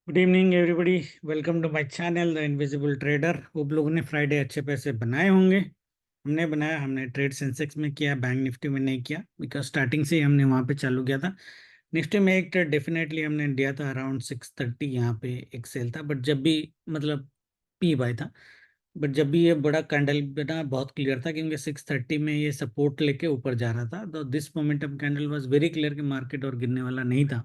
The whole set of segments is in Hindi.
Good evening everybody. Welcome to my channel the invisible trader. Hope लोगों ने फ्राइडे अच्छे पैसे बनाए होंगे। हमने बनाया, हमने ट्रेड सेंसेक्स में किया, बैंक निफ्टी में नहीं किया बिकॉज स्टार्टिंग से ही हमने वहां पे चालू किया था। निफ्टी में एक ट्रेड डेफिनेटली हमने दिया था अराउंड 6:30, यहाँ पे एक सेल था, बट जब भी मतलब पी बाय था। बट जब भी ये बड़ा कैंडल बना बहुत क्लियर था क्योंकि 6:30 में ये सपोर्ट लेके ऊपर जा रहा था, तो this momentum candle was very clear कि मार्केट और गिरने वाला नहीं था।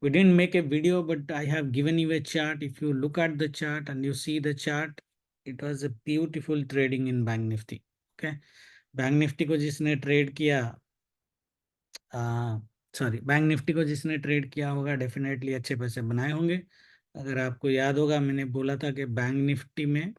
We didn't make a video, but I have given you a chart. If you look at the chart and you see the chart, it was a beautiful trading in Bank Nifty. Okay, bank Nifty को जिसने ट्रेड किया, बैंक निफ्टी को जिसने ट्रेड किया होगा डेफिनेटली अच्छे पैसे बनाए होंगे। अगर आपको याद होगा, मैंने बोला था कि बैंक निफ्टी में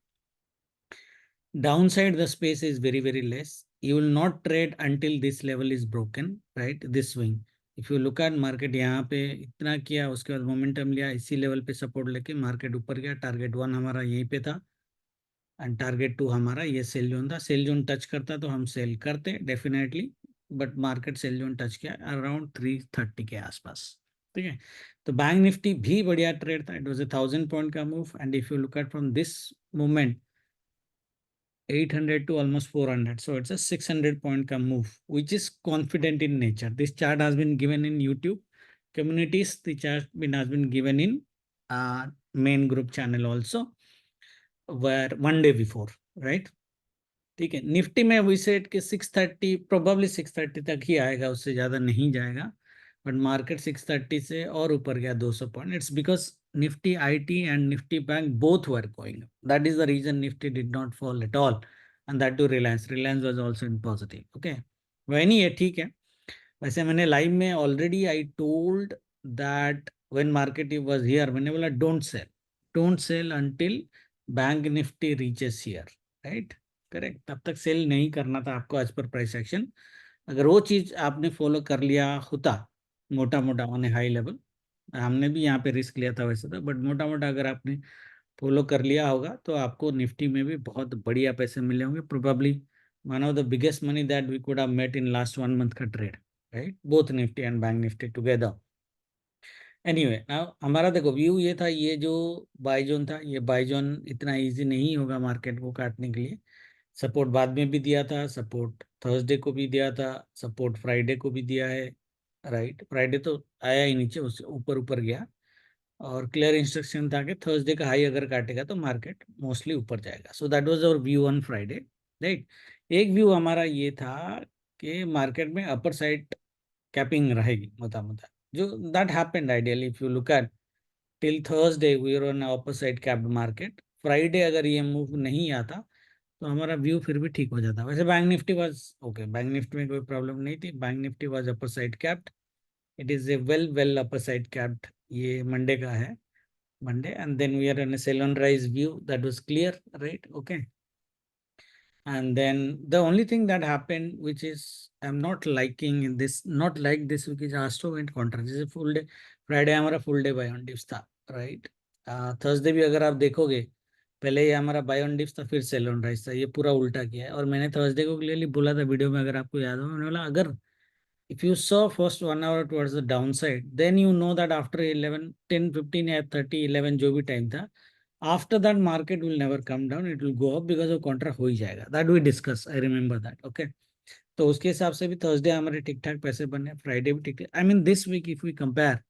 downside the space is very very less. You will not trade until this level is broken, right? This swing, if you look at market, यहाँ पे इतना किया, उसके बाद मोमेंटम लिया, इसी लेवल पे सपोर्ट लेके मार्केट ऊपर गया। टारगेट 1 हमारा यहीं पे था एंड टारगेट 2 हमारा ये सेल जोन था। सेल जोन टच करता तो हम सेल करते definitely, but market sell zone touch किया अराउंड 330 के आसपास। ठीक है, तो बैंक निफ्टी भी बढ़िया ट्रेड था। इट वाज 1000 पॉइंट का move and if you look eight from this moment 800 to almost 400, so it's a 600 point ka move, which is confident in nature. This chart has been given in YouTube communities. The chart has been given in main group channel also, where one day before, right? ठीक है, निफ्टी में वी सेट के 630, प्रोबेबली 630 तक ही आएगा, उससे ज्यादा नहीं जाएगा। बट मार्केट 630 से और ऊपर गया 200 point. It's because Nifty IT and Nifty bank both were going, that is the reason Nifty did not fall at all, and that too Reliance was also in positive. Okay, वह नहीं है, ठीक है। वैसे मैंने लाइव में already I told that when market was here, मैंने बोला don't sell until bank Nifty reaches here, right? Correct, तब तक सेल नहीं करना था आपको एज पर प्राइस एक्शन। अगर वो चीज आपने फॉलो कर लिया होता मोटा मोटा ऑन ए हाई लेवल, हमने भी यहाँ पे रिस्क लिया था वैसे तो, बट मोटा मोटा अगर आपने फॉलो कर लिया होगा तो आपको निफ्टी में भी बहुत बढ़िया पैसे मिले होंगे। Probably one of the biggest money that we could have met in last 1 month का trade, right? Both Nifty and Bank Nifty together. Anyway, now हमारा देखो व्यू ये था, ये जो बाय जोन था, ये बाय जोन इतना इजी नहीं होगा मार्केट को काटने के लिए। सपोर्ट बाद में भी दिया था, सपोर्ट थर्सडे को भी दिया था, सपोर्ट फ्राइडे को भी दिया है, राइट? फ्राइडे तो आया ही नीचे, उससे ऊपर ऊपर गया, और क्लियर इंस्ट्रक्शन था कि थर्सडे का हाई अगर काटेगा तो मार्केट मोस्टली ऊपर जाएगा। So that was our view on Friday, right? एक व्यू हमारा ये था कि मार्केट में अपर साइड कैपिंग रहेगी मोटा मोटा, जो that happened ideally. If you look at till Thursday we are on upper side capped market. Friday अगर ये मूव नहीं आता तो हमारा व्यू फिर भी ठीक हो जाता। वैसे bank Nifty was okay, bank Nifty में कोई प्रॉब्लम नहीं थी। Bank Nifty was upper side capped, it is a well well upper side capped. ये मंडे का है, Monday, and then we are in a sell on rise view that was clear, right? Okay. And then the only thing that happened, which is I'm not liking in this, not like this, which is Astro went contra. This is a full day. Friday हमारा full day buy on dips था, right? Thursday भी अगर आप देखोगे, पहले ये हमारा buy on dips था, फिर sell on rise था। ये पूरा उल्टा किया है। और मैंने थर्सडे को क्लियरली बोला था वीडियो में, अगर आपको याद हो, मैंने बोला अगर if you saw first 1 hour towards the downside, then you know that after 11, 10, 15 या 30, 11 जो भी टाइम था, after that market will never come down, it will go up because वो कॉन्ट्रा हो ही जाएगा। that we discuss, I remember that, okay? तो उसके हिसाब से भी थर्सडे हमारे ठीक ठाक पैसे बने, फ्राइडे भी ठीक ठाक। I mean this week if we compare,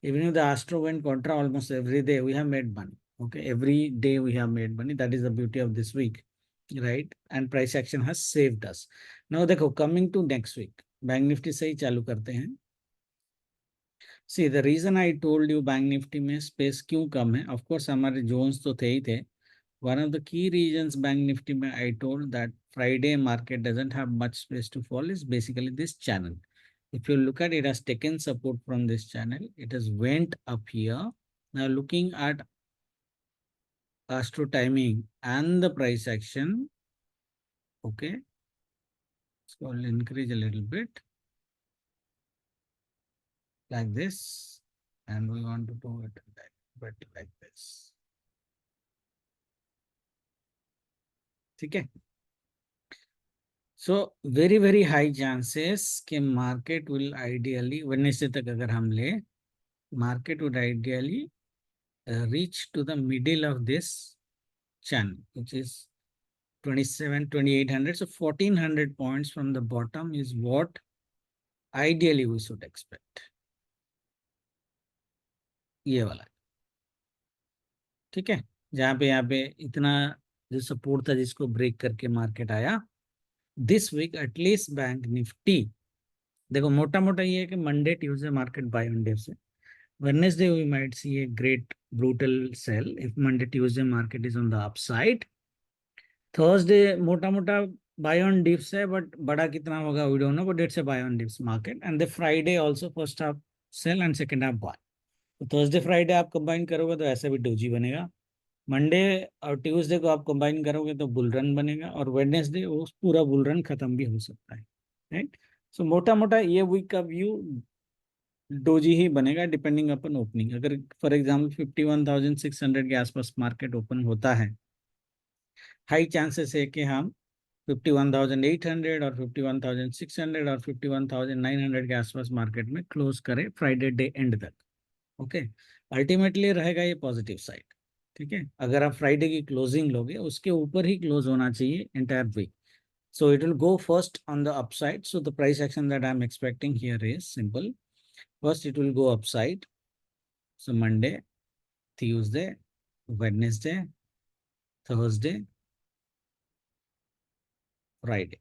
even if the Astro went contra almost every day, we have made money, okay? Every day we have made money, that is the beauty of this week, right? And price action has saved us. Now देखो, coming to next week, bank Nifty से ही चालू करते हैं। See the reason I told you bank Nifty में स्पेस क्यों कम है, ऑफ कोर्स हमारे जोन्स तो थे ही थे। One of the key reasons Bank Nifty में I told that Friday market doesn't have much space to fall is basically this channel. If you look at it, has taken support from this channel, it has went up here. Now looking at Astro timing and the price action, okay, so I'll increase a little bit like this, and we want to do it like this, ठीक है? So very very high chances कि मार्केट विल आइडियली वेडनेसडे तक अगर हम ले, market would ideally reach to the middle of this channel, which is 2800. So 1400 points from the bottom is what ideally we should expect. ये वाला, ठीक है, जहाँ पे यहाँ पे इतना जो सपोर्ट था जिसको ब्रेक करके मार्केट आया this week at least Bank Nifty. देखो मोटा मोटा ये है कि Monday Tuesday market buy on dip से, Wednesday we might see a great brutal sell if Monday Tuesday market is on the upside. Thursday मोटा मोटा बाय ऑन डिप्स है, बट बड़ा कितना होगा we don't know, but it's a buy on dips market. And the Friday also first half sell and second half bye. तो थर्सडे फ्राइडे आप कंबाइन करोगे तो ऐसा भी डोजी बनेगा। मंडे और ट्यूसडे को आप कंबाइन करोगे तो बुल रन बनेगा, और वेडनेसडे वो पूरा बुल रन खत्म भी हो सकता है, राइट। सो मोटा मोटा ये वीक का व्यू डोजी ही बनेगा डिपेंडिंग अपन ओपनिंग। अगर फॉर एग्जांपल 51,600 के आसपास मार्केट ओपन होता है, हाई चांसेस है कि हम 51,800 और 51,600 और 51,900 के आसपास मार्केट में क्लोज करें फ्राइडे डे एंड तक। ओके, अल्टीमेटली रहेगा ये पॉजिटिव साइड, ठीक है। अगर आप फ्राइडे की क्लोजिंग लोगे उसके ऊपर ही क्लोज होना चाहिए entire week. So it will go first on the upside. So the price action that I'm expecting here is simple. First, it will go upside. So Monday, Tuesday, Wednesday, Thursday, Friday.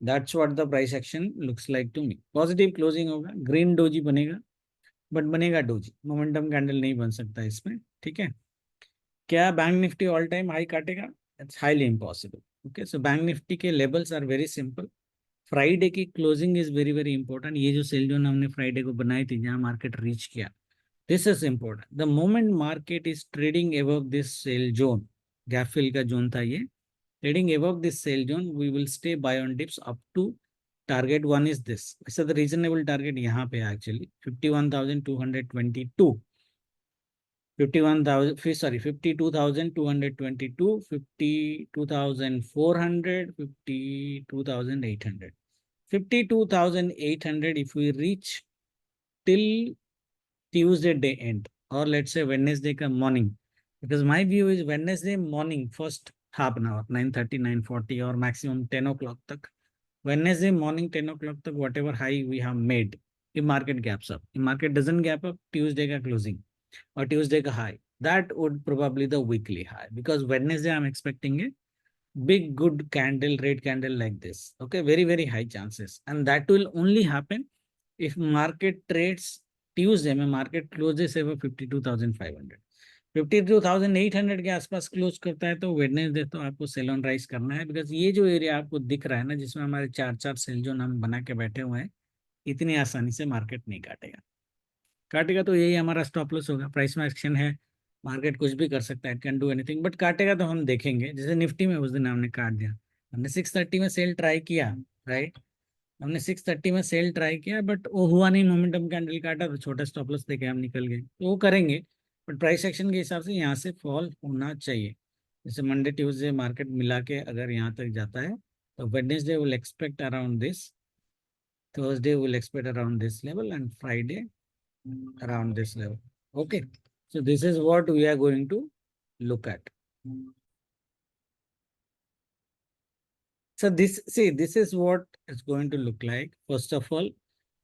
That's what the price action looks like to me. Positive closing होगा, green doji बनेगा, but बनेगा doji. Momentum candle नहीं बन सकता इसमें, ठीक है। क्या Bank Nifty all time high काटेगा? It's highly impossible. Okay, so Bank Nifty के levels are very simple. Friday की closing is very very important. ये जो सेल जोन हमने फ्राइडे को बनाई थी जहां मार्केट रीच किया, this is important. The moment market is trading above this sell zone, gap fill का जोन था ये, trading above this sell zone we will stay buy on dips up to target one is this. वैसे द रीजनेबल टारगेट यहाँ पे actually 51,222, 51,000, sorry, 52,222, 52,400, 52,800. 52,800 if we reach till Tuesday day end, or let's say Wednesday ka morning, because my view is Wednesday morning first half an hour 9:30 9:40 or maximum 10 o'clock tak, Wednesday morning 10 o'clock tak whatever high we have made, if market gaps up, if market doesn't gap up, Tuesday ka closing or Tuesday ka high, that would probably the weekly high, because Wednesday I'm expecting a big good candle, red candle like this. Okay, very very high chances, and that will only happen if market trades Tuesday में market closes over 52,500, 52,800 के आसपास क्लोज करता है तो वेडनेसडे तो आपको सेल ऑन राइज करना है, बिकॉज ये जो एरिया आपको दिख रहा है ना जिसमें हमारे चार चार सेल जोन हम बना के बैठे हुए हैं, इतनी आसानी से मार्केट नहीं काटेगा। काटेगा तो यही हमारा स्टॉप लॉस होगा। प्राइस में एक्शन है, मार्केट कुछ भी कर सकता है, कैन डू एनीथिंग, बट काटेगा तो हम देखेंगे। जैसे निफ्टी में उस दिन हमने काट दिया, हमने 630 में सेल ट्राई किया, राइट, हमने 630 में सेल ट्राई किया, बट वो हुआ नहीं, मोमेंटम कैंडल काटा तो छोटा स्टॉप लॉस देके हम निकल गए, तो वो करेंगे। बट प्राइस एक्शन के हिसाब से यहाँ से फॉल होना चाहिए। जैसे मंडे ट्यूसडे मार्केट मिला के अगर यहाँ तक जाता है तो Wednesday will expect around this, Thursday will expect around this level, and Friday around this level. Okay, so this is what we are going to look at. So this is what it's going to look like. First of all,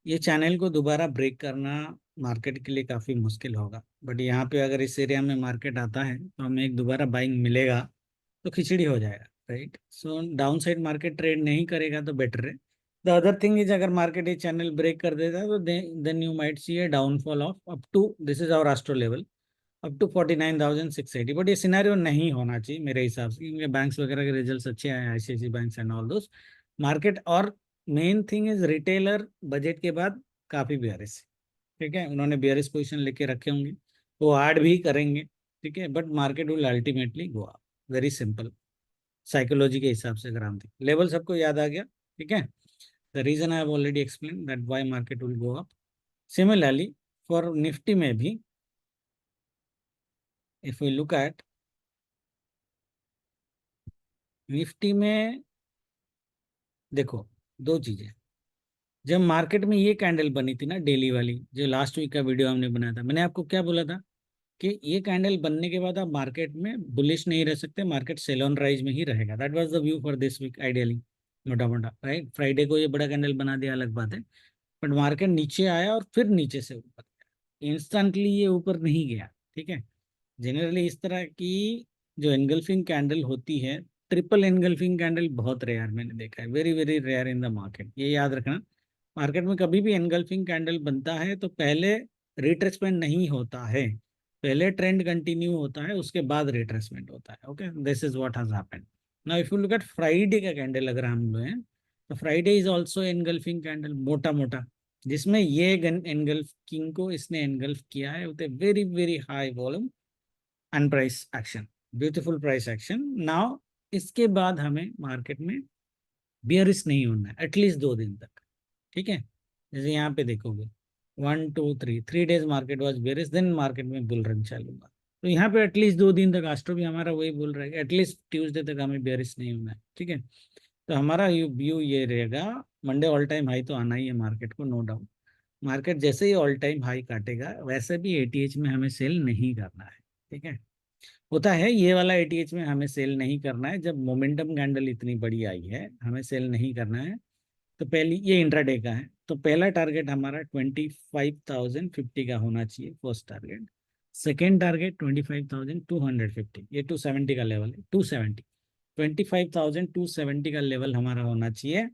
ये चैनल को दोबारा ब्रेक करना मार्केट के लिए काफ़ी मुश्किल होगा, बट यहाँ पे अगर इस एरिया में मार्केट आता है तो हमें एक दोबारा बाइंग मिलेगा तो खिचड़ी हो जाएगा, right. So down side market trade नहीं करेगा तो बेटर है। द अदर थिंग इज अगर मार्केट ये चैनल ब्रेक कर देता है तो then you might see a downfall of up to, this is our astro level, up to 49,680। But ये सिनेरियो नहीं होना चाहिए मेरे हिसाब से, क्योंकि बैंक्स वगैरह के रिजल्ट्स अच्छे आए, ICICI banks and all those market. और main thing is retailer budget के बाद काफ़ी बेयरिश, ठीक है, उन्होंने बेयरिश पोजीशन लेके रखे होंगे, वो ऐड भी करेंगे, ठीक है, but market will ultimately go up, very simple. Psychology के हिसाब से अगर हम देखें, लेवल सबको याद आ गया, ठीक है। The reason I have already explain that why market will go up. Similarly for Nifty में भी if we look at Nifty में, देखो दो चीजें, जब मार्केट में ये कैंडल बनी थी ना डेली वाली, जो लास्ट वीक का वीडियो हमने बनाया था, मैंने आपको क्या बोला था कि ये कैंडल बनने के बाद आप मार्केट में बुलिश नहीं रह सकते, मार्केट सेल ऑन राइज में ही रहेगा। That was the view for this week ideally, मोटा मोटा, राइट। फ्राइडे को ये बड़ा कैंडल बना दिया, अलग बात है, बट मार्केट नीचे आया और फिर नीचे से ऊपर गया, इंस्टेंटली ये ऊपर नहीं गया, ठीक है। जनरली इस तरह की जो एनगल्फिंग कैंडल होती है, ट्रिपल एनगल्फिंग कैंडल बहुत रेयर मैंने देखा है, very very rare in the market, ये याद रखना। मार्केट में कभी भी एनगल्फिंग कैंडल बनता है तो पहले रिट्रेसमेंट नहीं होता है, पहले ट्रेंड कंटिन्यू होता है, उसके बाद रिट्रेसमेंट होता है। Okay, this is what has happened. Now if you look eight Friday का कैंडल अगर हम लोग हैं, तो Friday is also engulfing candle, मोटा मोटा, जिसमें ये एनगल्फिंग को इसने एनगल्फ किया है with very very high volume and price action, beautiful price action. Now इसके बाद हमें मार्केट में बियरिश नहीं होना है एटलीस्ट 2 दिन तक, ठीक है। जैसे यहाँ पे देखोगे 1 2 3 3 days market was bearish, then market में बुल रन चालू हुआ। तो यहाँ पे एटलीस्ट 2 दिन तक एस्ट्रो भी हमारा वही बोल रहा है, एटलीस्ट ट्यूसडे तक हमें बेरिश नहीं होना है, ठीक है। तो हमारा व्यू ये रहेगा, मंडे ऑल टाइम हाई तो आना ही है मार्केट को, नो डाउट। मार्केट जैसे ही ऑल टाइम हाई काटेगा वैसे भी एटीएच में हमें सेल नहीं करना है, ठीक है। होता है ये वाला एटीएच में हमें सेल नहीं करना है, जब मोमेंटम कैंडल इतनी बड़ी आई है हमें सेल नहीं करना है। तो पहली ये इंट्राडे का है, तो पहला टारगेट हमारा 25,050 का होना चाहिए, फर्स्ट टारगेट। सेकेंड टारगेट 25,250, ये 270 का लेवल है, 270, 25,270 का लेवल हमारा होना चाहिए।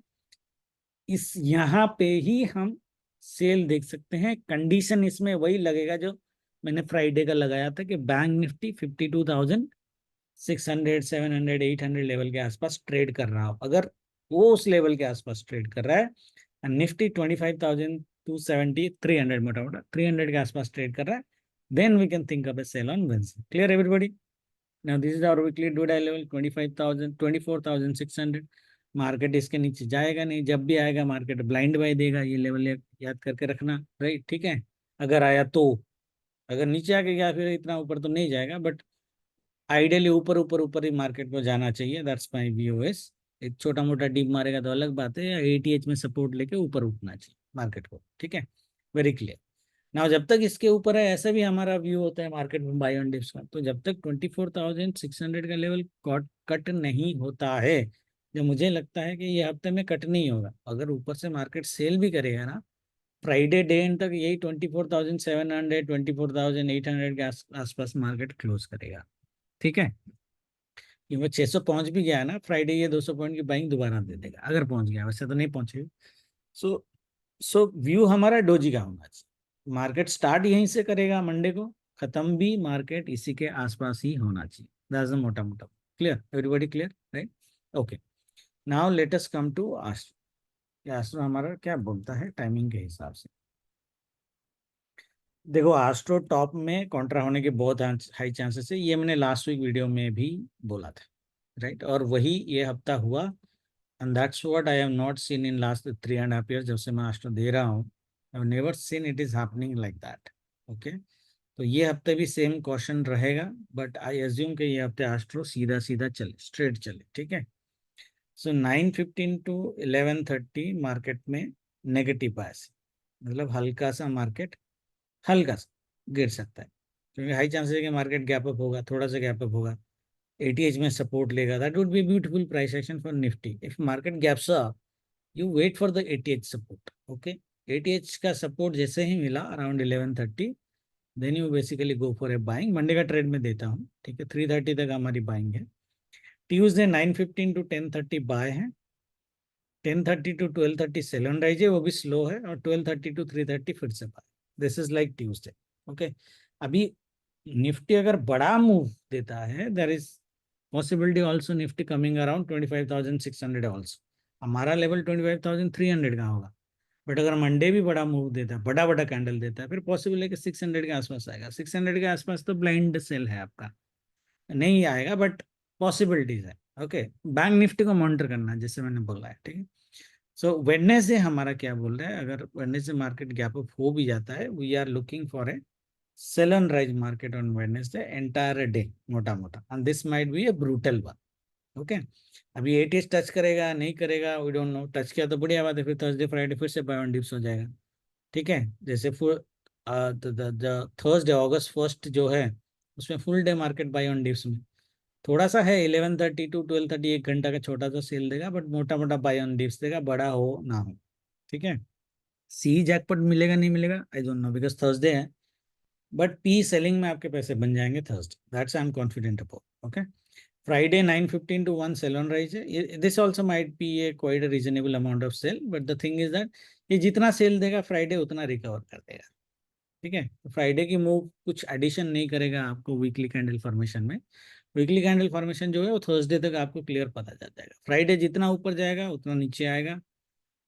इस यहाँ पे ही हम सेल देख सकते हैं। कंडीशन इसमें वही लगेगा जो मैंने फ्राइडे का लगाया था कि बैंक निफ्टी 52,600 700 800 लेवल के आसपास ट्रेड कर रहा हो, अगर वो उस लेवल के आसपास ट्रेड कर रहा है, निफ्टी 25,270 300, मोटा मोटा 300 के आसपास ट्रेड कर रहा है, then we can think of a sell on Wednesday. Clear everybody? Now this is our weekly do die level 25,000 24,600। Market इसके नीचे जाएगा नहीं, जब भी आएगा मार्केट ब्लाइंड बाय देगा, ये लेवल याद करके रखना, राइट, ठीक है। अगर आया तो, अगर नीचे आके गया फिर इतना ऊपर तो नहीं जाएगा, बट आइडियली ऊपर ऊपर ऊपर ही मार्केट को जाना चाहिए, दैट्स माय व्यूएस। एक छोटा मोटा डीप मारेगा तो अलग बात है, या एटीएच में सपोर्ट लेके ऊपर उठना चाहिए मार्केट को, ठीक है। Very clear. ना जब तक इसके ऊपर है, ऐसा भी हमारा व्यू होता है मार्केट में बाय ऑन डिप्स का, तो जब तक 24,600 का लेवल कट नहीं होता है, जो मुझे लगता है कि ये हफ्ते में कट नहीं होगा, अगर ऊपर से मार्केट सेल भी करेगा ना, फ्राइडे डे एंड तक यही 24,700 24,800 के आसपास मार्केट क्लोज करेगा, ठीक है। क्योंकि 600 पहुंच भी गया है ना फ्राइडे, ये 200 पॉइंट की बाइंग दोबारा दे देगा अगर पहुंच गया, वैसे तो नहीं पहुंचेगा। सो सो व्यू हमारा डोजी का होना चाहिए, मार्केट स्टार्ट यहीं से करेगा मंडे को, खत्म भी मार्केट इसी के आसपास ही होना चाहिए, दैट्स द मोटा मोटा। Clear everybody? Clear, right? Okay, now let us come to astro. Astro हमारा क्या बोलता है टाइमिंग के हिसाब से। देखो आस्ट्रो टॉप में कॉन्ट्रा होने के बहुत हाई चांसेस है, ये मैंने लास्ट वीक वीडियो में भी बोला था, राइट। और वही ये हफ्ता हुआ, and that's what I have not seen in last 3.5 years जब से मैं आस्ट्रो दे रहा हूँ। I have never seen it is happening like that, okay. तो ये हफ्ते भी सेम क्वेश्चन रहेगा, बट आई एज्यूम कि ये हफ्ते आस्ट्रो सीधा सीधा चले, स्ट्रेट चले, ठीक है। सो 9:15 to 11:30 मार्केट में नेगेटिव बायस, मतलब हल्का सा मार्केट, हल्का सा गिर सकता है, क्योंकि हाई चांसेस है कि मार्केट गैप अप होगा, थोड़ा सा गैप अप होगा, एटीएच में सपोर्ट लेगा, that would be beautiful price action for Nifty. If market gaps up, you wait for the ATH support, okay. ATH का सपोर्ट जैसे ही मिला around 11:30, then you basically go for a buying. Monday का ट्रेड में देता हूँ, ठीक है, 3:30 तक हमारी बाइंग है। ट्यूसडे 9:15 to 10:30 बाय है, 10:30 to 12:30 सेल ऑन राइज है, वो भी स्लो है, और 12:30 to 3:30 फिर से buy. This is like Tuesday, okay. अभी निफ्टी अगर बड़ा मूव देता है, there is possibility also Nifty coming around 25,600 also. हमारा लेवल 25,300 का होगा, बट अगर मंडे भी बड़ा मूव देता है, बड़ा बड़ा कैंडल देता है, फिर पॉसिबल है कि 600 के आसपास आएगा। 600 के आसपास तो ब्लाइंड सेल है आपका, नहीं आएगा, बट पॉसिबिलिटीज है, ओके। बैंक निफ्टी को मॉनिटर करना है, जैसे मैंने बोला है, ठीक है। सो वेडनेसडे हमारा क्या बोल रहा है, अगर वेडनेसडे मार्केट गैप अप हो भी जाता है, we are looking for a sell and rise market on Wednesday entire day, mota mota, and this might be a brutal one, okay, अभी एटीएस टच करेगा नहीं करेगा वी डोंट नो, टच किया तो बढ़िया बात है, फिर थर्सडे फ्राइडे फिर से बाय ऑन डिप्स हो जाएगा। ठीक है, जैसे थर्सडे August 1 जो है उसमें full day market buy on dips में, थोड़ा सा है 11:30 to 12:30, 1 घंटा का छोटा सा सेल देगा, बट मोटा मोटा बाय ऑन डिप्स देगा, बड़ा हो ना हो। ठीक है, सी जैकपॉट मिलेगा नहीं मिलेगा I don't know because Thursday है, बट पी सेलिंग में आपके पैसे बन जाएंगे Thursday, that's I am confident about. Okay, Friday 9:15 to 1 sell on rise है, this also might be a quite a reasonable amount of sell, but the thing is that ये जितना सेल देगा फ्राइडे उतना रिकवर कर देगा। ठीक है, तो फ्राइडे की मूव कुछ एडिशन नहीं करेगा आपको वीकली कैंडल फॉर्मेशन में, वीकली कैंडल फॉर्मेशन जो है वो थर्सडे तक आपको क्लियर पता चल जाएगा, फ्राइडे जितना ऊपर जाएगा उतना नीचे आएगा।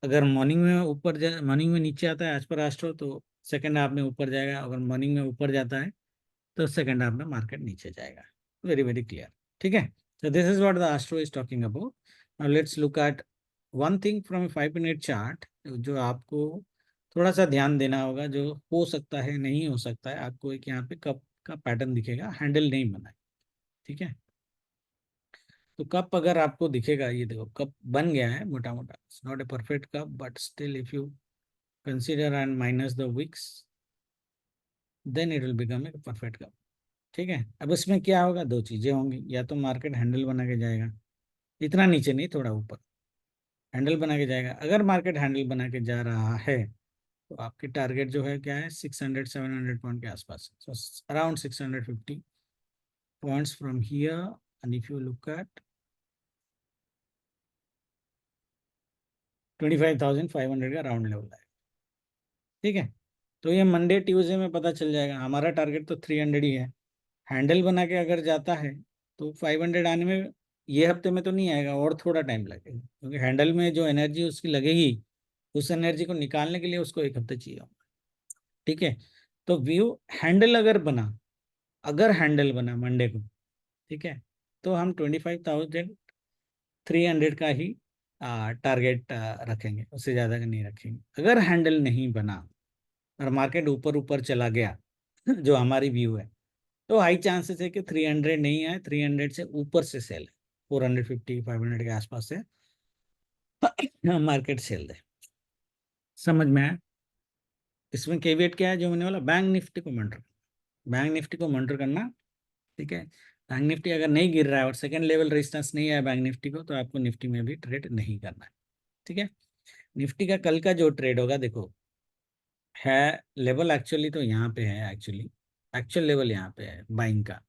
अगर मॉर्निंग में ऊपर मॉर्निंग में नीचे आता है एज पर एस्ट्रो तो सेकंड हाफ में ऊपर जाएगा, अगर मॉर्निंग में ऊपर जाता है तो सेकंड हाफ में मार्केट नीचे जाएगा, वेरी वेरी क्लियर। ठीक है, so this is what the Astro is talking about. Now let's look at one thing from a 5 minute chart, जो आपको थोड़ा सा ध्यान देना होगा, जो हो सकता है नहीं हो सकता है, आपको एक यहाँ पे कप का पैटर्न दिखेगा, हैंडल नहीं बना है। ठीक है, तो कप अगर आपको दिखेगा, ये देखो कप बन गया है मोटा मोटा, it's not a perfect cup but still if you consider and minus the wicks then it will become a perfect cup. ठीक है, अब इसमें क्या होगा, दो चीजें होंगी, या तो मार्केट हैंडल बना के जाएगा, इतना नीचे नहीं थोड़ा ऊपर हैंडल बना के जाएगा, अगर मार्केट हैंडल बना के जा रहा है तो आपकी टारगेट जो है क्या है, 600-700 पॉइंट के आसपास, around 650 points from here, and if you look eight 25,500 का राउंड लेवल है। ठीक है, तो ये मंडे ट्यूसडे में पता चल जाएगा, हमारा टारगेट तो 300 ही है, हैंडल बना के अगर जाता है तो 500 आने में ये हफ्ते में तो नहीं आएगा, और थोड़ा टाइम लगेगा, क्योंकि हैंडल में जो एनर्जी उसकी लगेगी उस एनर्जी को निकालने के लिए उसको एक हफ्ते चाहिए होगा। ठीक है, तो व्यू हैंडल अगर हैंडल बना मंडे को, ठीक है, तो हम 25,300 का ही टारगेट रखेंगे, उससे ज़्यादा का नहीं रखेंगे। अगर हैंडल नहीं बना और मार्केट ऊपर ऊपर चला गया जो हमारी व्यू है, तो हाई चांसेस है कि 300 नहीं आए, 300 से ऊपर से सेल है, 450-500 के आसपास से मार्केट सेल दे। समझ में आया? इसमें केविएट क्या है जो मैंने बोला, बैंक निफ्टी को मॉनिटर, बैंक निफ्टी को मॉनिटर करना। ठीक है, बैंक निफ्टी अगर नहीं गिर रहा है और सेकंड लेवल रेजिस्टेंस नहीं है बैंक निफ्टी को, तो आपको निफ्टी में भी ट्रेड नहीं करना है। ठीक है, निफ्टी का कल का जो ट्रेड होगा देखो, है लेवल एक्चुअली तो यहाँ पे है, एक्चुअल लेवल यहाँ पे है बाइंग का,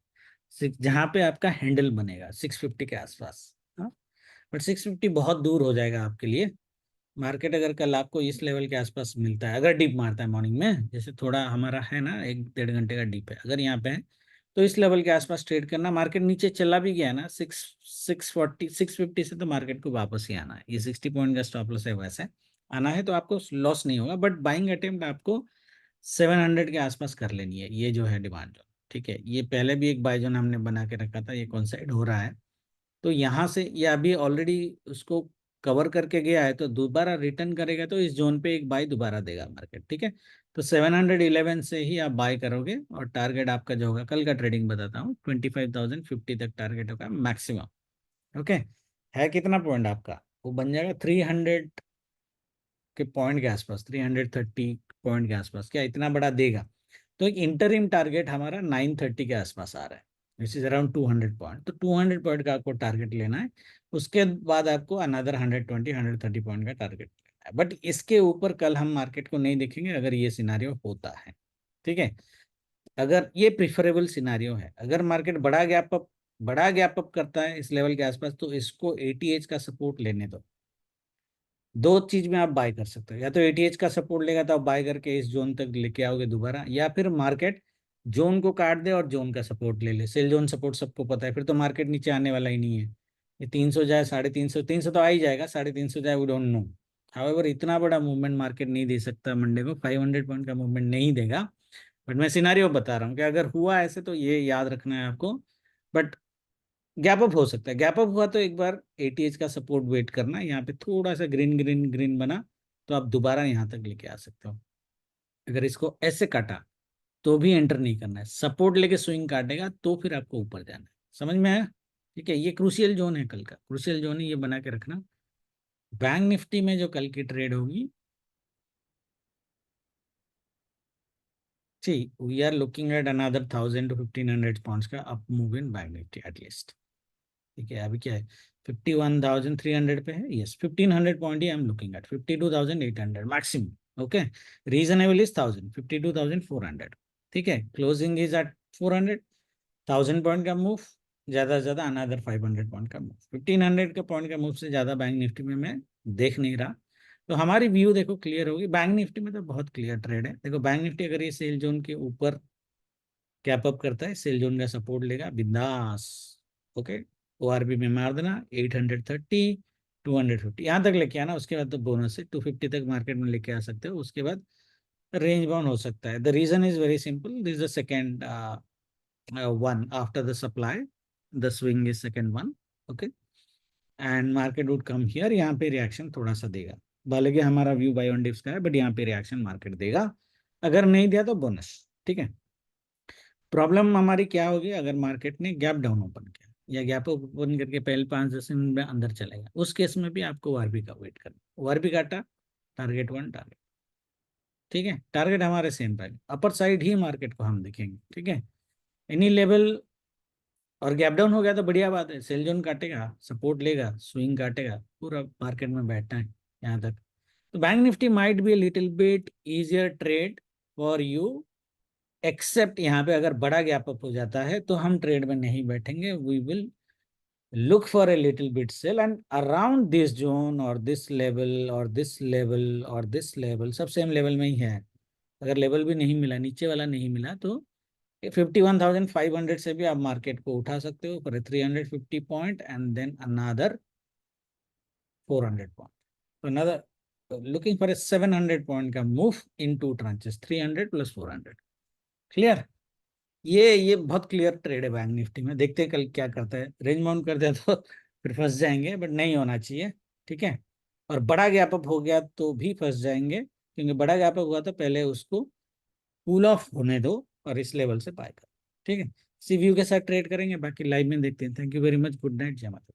जहाँ पे आपका हैंडल बनेगा 650 के आसपास। हाँ, बट 650 बहुत दूर हो जाएगा आपके लिए। मार्केट अगर कल आपको इस लेवल के आसपास मिलता है, अगर डीप मारता है मॉर्निंग में, जैसे थोड़ा हमारा है ना 1-1.5 घंटे का डीप है, अगर यहाँ पे है तो इस लेवल के आसपास ट्रेड करना। मार्केट नीचे चला भी गया ना 650 से, तो मार्केट को वापस ही आना है, ये 60 पॉइंट का स्टॉप लॉस है, वैसे आना है तो आपको लॉस नहीं होगा, बट बाइंग अटेम्प्ट आपको 700 के आसपास कर लेनी है, ये जो है डिमांड जोन। ठीक है, ये पहले भी एक बाय जोन हमने बना के रखा था, ये कॉन्साइड हो रहा है, तो यहाँ से ये अभी ऑलरेडी उसको कवर करके गया है, तो दोबारा रिटर्न करेगा तो इस जोन पे एक बाय दोबारा देगा मार्केट। ठीक है, तो 711 से ही आप बाय करोगे, और टारगेट आपका जो होगा, कल का ट्रेडिंग बताता हूँ, 25,050 तक टारगेट होगा मैक्सिमम। ओके, है कितना पॉइंट आपका, वो बन जाएगा 300 के पॉइंट के आसपास, 330 पॉइंट के आसपास, क्या इतना बड़ा देगा? तो एक इंटरिम टारगेट हमारा 930 के आसपास आ रहा है, विच इज अराउंड 200 पॉइंट, तो 200 पॉइंट का आपको टारगेट लेना है, उसके बाद आपको अनदर 120-130 पॉइंट का टारगेट लेना है, बट इसके ऊपर कल हम मार्केट को नहीं देखेंगे अगर ये सिनारियो होता है। ठीक है, अगर ये प्रिफरेबल सिनारियो है, अगर मार्केट बड़ा गैप अप करता है इस लेवल के आसपास, तो इसको एटीएच का सपोर्ट लेने दो। दो चीज में आप बाय कर सकते हो, या तो एटीएच का सपोर्ट लेगा तो आप बाय करके इस जोन तक लेके आओगे दोबारा, या फिर मार्केट जोन को काट दे और जोन का सपोर्ट ले ले, सेल जोन सपोर्ट सबको पता है, फिर तो मार्केट नीचे आने वाला ही नहीं है। ये 300 जाए, 350, 300 तो आ ही जाएगा, 350 जाए वी डोंट नो। हाउएवर इतना बड़ा मूवमेंट मार्केट नहीं दे सकता मंडे को, 500 पॉइंट का मूवमेंट नहीं देगा, बट मैं सिनारियो बता रहा हूँ कि अगर हुआ ऐसे तो ये याद रखना है आपको। बट गैप अप हो सकता है, गैप अप हुआ तो एक बार एटीएच का सपोर्ट वेट करना, यहाँ पे थोड़ा सा ग्रीन ग्रीन ग्रीन बना तो आप दोबारा यहाँ तक लेके आ सकते हो। अगर इसको ऐसे काटा तो भी एंटर नहीं करना है, सपोर्ट लेके स्विंग काटेगा तो फिर आपको ऊपर जाना है। समझ में आया? ठीक है, ये क्रूशियल जोन है, कल का क्रूशियल जोन है, ये बना के रखना। बैंक निफ्टी में जो कल की ट्रेड होगी, see, we are looking at another 1,000 to 1,500 points का up move in bank Nifty at least. ठीक है, अभी क्या है, 51,300 पे है, yes 1,500 point he I am looking at, 52,800 maximum. Okay, reasonable is 1,000, 52,400। ठीक है, क्लोजिंग इज एट 400, 1,000 पॉइंट का मूव, ज्यादा से ज्यादा अनदर 500 पॉइंट का मूव, 1,500 का पॉइंट का मूव से ज्यादा बैंक निफ्टी में मैं देख नहीं रहा। तो हमारी व्यू देखो क्लियर होगी, बैंक निफ्टी में तो बहुत क्लियर ट्रेड है। देखो बैंक निफ्टी अगर ये सेल जोन के ऊपर कैप अप करता है, सेल जोन का सपोर्ट लेगा बिंदास। ओके, ओआरबी में मार देना 830, 250 यहाँ तक लेके आना, उसके बाद तो बोनस से 250 तक मार्केट में लेके आ सकते हो, उसके बाद रेंज बाउंड हो सकता है। The reason is very simple, this is the second one after the supply, the swing is second one, okay, and market would come here, यहाँ पे रिएक्शन थोड़ा सा देगा, भले कि हमारा व्यू बाय ऑन डिप्स का है, बट यहाँ पे रिएक्शन मार्केट देगा, अगर नहीं दिया तो बोनस। ठीक है, प्रॉब्लम हमारी क्या होगी, अगर मार्केट ने गैप डाउन ओपन किया या गैप ओपन करके पहले 5-10 मिनट में अंदर चलेगा, उस केस में भी आपको ओआरबी का वेट करना, ओआरबी काटा, टारगेट 1 टारगेट। ठीक है, टारगेट हमारे सेम पहले अपर साइड ही मार्केट को हम देखेंगे। ठीक है, एनी लेवल और गैप डाउन हो गया तो बढ़िया बात है, सेल जोन काटेगा, सपोर्ट लेगा, स्विंग काटेगा, पूरा मार्केट में बैठना है यहाँ तक। तो bank Nifty might be little bit easier trade for you, except यहाँ पे अगर बड़ा गैप अप हो जाता है तो हम ट्रेड में नहीं बैठेंगे, we will look for a little bit sell and around this zone or this level or this level or this level, सब सेम लेवल में ही है। अगर लेवल भी नहीं मिला, नीचे वाला नहीं मिला, तो 51,500 से भी आप मार्केट को उठा सकते हो for 350 point and then another 400 point, तो another looking for a 700 point का move in two tranches, 300 plus 400। Clear, ये बहुत क्लियर ट्रेड है बैंक निफ्टी में, देखते हैं कल क्या करता है, रेंज बाउंड करते हैं तो फिर फंस जाएंगे, बट नहीं होना चाहिए। ठीक है, और बड़ा गैप अप हो गया तो भी फंस जाएंगे, क्योंकि बड़ा गैप अप हुआ तो पहले उसको कूल ऑफ होने दो और इस लेवल से बाय करो। ठीक है, इसी व्यू के साथ ट्रेड करेंगे, बाकी लाइव में देखते हैं। Thank you very much, good night, जय माता।